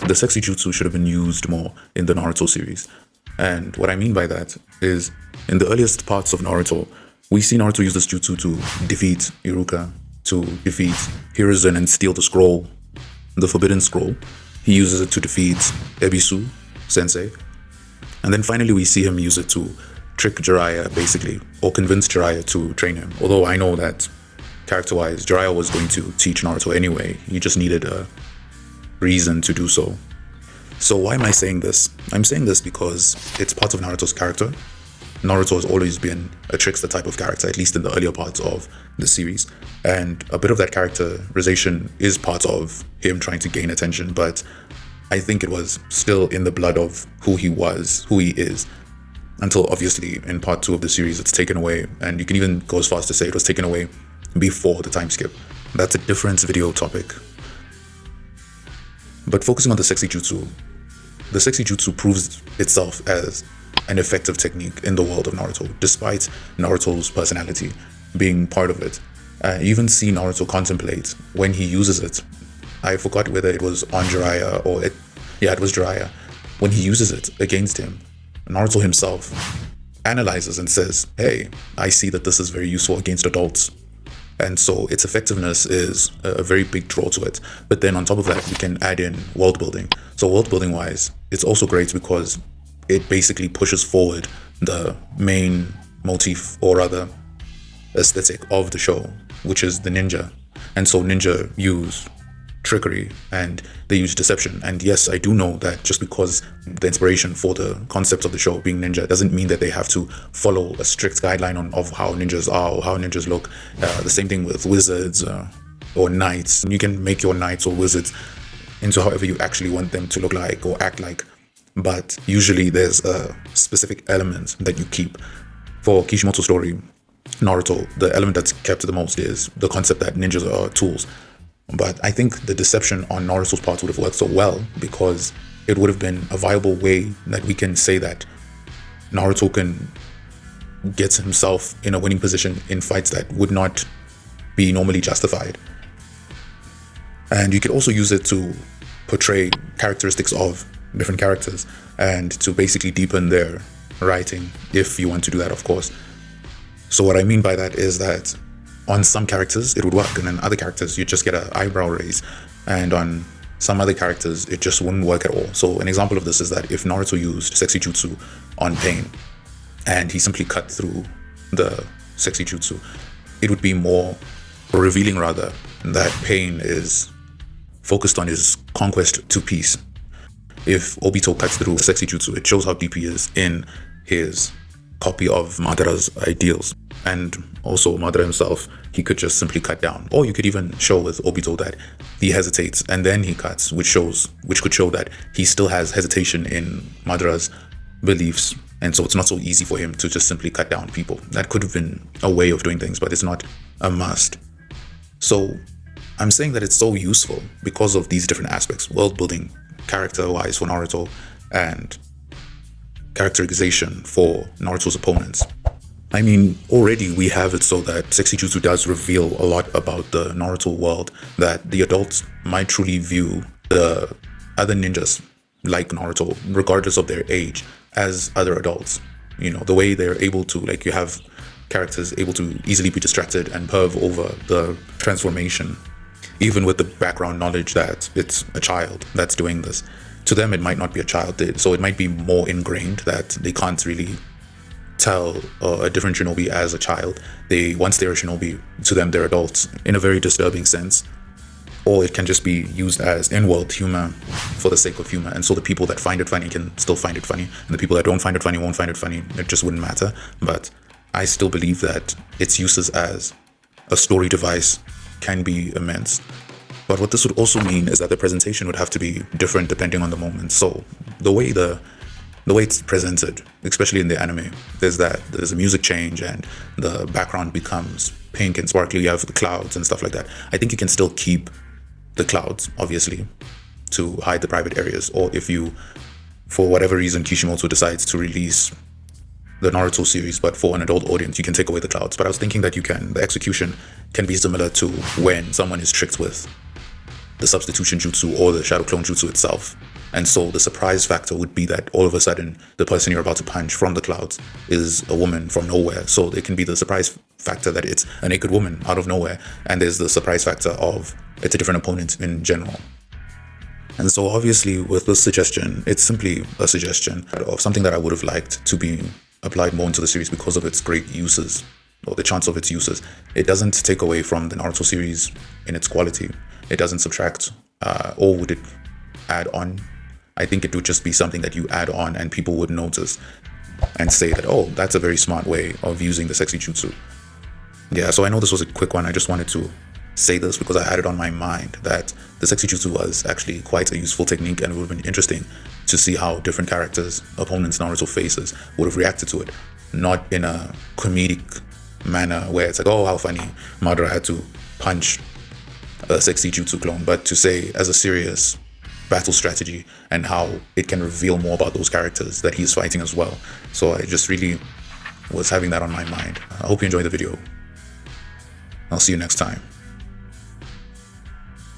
the Sexy Jutsu should have been used more in the Naruto series. And what I mean by that is, in the earliest parts of Naruto, we see Naruto use this jutsu to defeat Iruka, to defeat Hiruzen and steal the scroll, the Forbidden Scroll. He uses it to defeat Ebisu Sensei. And then finally we see him use it to trick Jiraiya, basically, or convince Jiraiya to train him. Although I know that, character-wise, Jiraiya was going to teach Naruto anyway. He just needed a reason to do so. So why am I saying this? I'm saying this because it's part of Naruto's character. Naruto has always been a trickster type of character, at least in the earlier parts of the series. And a bit of that characterization is part of him trying to gain attention, but I think it was still in the blood of who he was, who he is, until obviously in part 2 of the series it's taken away, and you can even go as far as to say it was taken away before the time skip. That's a different video topic. But focusing on the Sexy Jutsu, the Sexy Jutsu proves itself as an effective technique in the world of Naruto, despite Naruto's personality being part of it. You even see Naruto contemplate when he uses it. I forgot whether it was on Jiraiya or it was Jiraiya. When he uses it against him, Naruto himself analyzes and says, hey, I see that this is very useful against adults. And so its effectiveness is a very big draw to it. But then on top of that, we can add in world building. So world building wise, it's also great because it basically pushes forward the main motif, or rather aesthetic of the show, which is the ninja. And so ninja use trickery and they use deception. And yes, I do know that just because the inspiration for the concept of the show being ninja doesn't mean that they have to follow a strict guideline of how ninjas are or how ninjas look. The same thing with wizards or knights. You can make your knights or wizards into however you actually want them to look like or act like, but usually there's a specific element that you keep. For Kishimoto's story, Naruto, the element that's kept the most is the concept that ninjas are tools. But I think the deception on Naruto's part would have worked so well because it would have been a viable way that we can say that Naruto can get himself in a winning position in fights that would not be normally justified. And you could also use it to portray characteristics of different characters and to basically deepen their writing, if you want to do that, of course. So what I mean by that is that on some characters it would work, and then other characters you just get an eyebrow raise, and on some other characters it just wouldn't work at all. So an example of this is that if Naruto used Sexy Jutsu on Pain and he simply cut through the Sexy Jutsu, it would be more revealing rather that Pain is focused on his conquest to peace. If Obito cuts through the Sexy Jutsu, it shows how deep he is in his copy of Madara's ideals. And also Madara himself, he could just simply cut down. Or you could even show with Obito that he hesitates and then he cuts, which could show that he still has hesitation in Madara's beliefs. And so it's not so easy for him to just simply cut down people. That could have been a way of doing things, but it's not a must. So I'm saying that it's so useful because of these different aspects: world building, character-wise for Naruto, and characterization for Naruto's opponents. I mean, already we have it so that Sexy Jutsu does reveal a lot about the Naruto world that the adults might truly view the other ninjas like Naruto, regardless of their age, as other adults. You know, the way they're able to, like, you have characters able to easily be distracted and perv over the transformation, even with the background knowledge that it's a child that's doing this. To them, it might not be a child, so it might be more ingrained that they can't really tell a different shinobi as a child. Once they're a shinobi, to them they're adults in a very disturbing sense. Or it can just be used as in-world humor for the sake of humor, and so the people that find it funny can still find it funny, and the people that don't find it funny won't find it funny. It just wouldn't matter. But I still believe that its uses as a story device can be immense. But what this would also mean is that the presentation would have to be different depending on the moment. So the way it's presented, especially in the anime, there's a music change and the background becomes pink and sparkly. You have the clouds and stuff like that. I think you can still keep the clouds, obviously, to hide the private areas. Or if you, for whatever reason, Kishimoto decides to release the Naruto series, but for an adult audience, you can take away the clouds. But I was thinking that the execution can be similar to when someone is tricked with the substitution jutsu or the shadow clone jutsu itself. And so the surprise factor would be that all of a sudden the person you're about to punch from the clouds is a woman from nowhere. So it can be the surprise factor that it's a naked woman out of nowhere, and there's the surprise factor of it's a different opponent in general. And so obviously with this suggestion, it's simply a suggestion of something that I would have liked to be applied more into the series because of its great uses, or the chance of its uses. It doesn't take away from the Naruto series in its quality. It doesn't subtract, or would it add on? I think it would just be something that you add on and people would notice and say that, oh, that's a very smart way of using the Sexy Jutsu. Yeah, so I know this was a quick one. I just wanted to say this because I had it on my mind that the Sexy Jutsu was actually quite a useful technique, and it would have been interesting to see how different characters, opponents Naruto faces, would have reacted to it. Not in a comedic manner where it's like, oh, how funny, Madara had to punch a Sexy Jutsu clone, but to say as a serious battle strategy and how it can reveal more about those characters that he's fighting as well. So I just really was having that on my mind. I hope you enjoyed the video. I'll see you next time.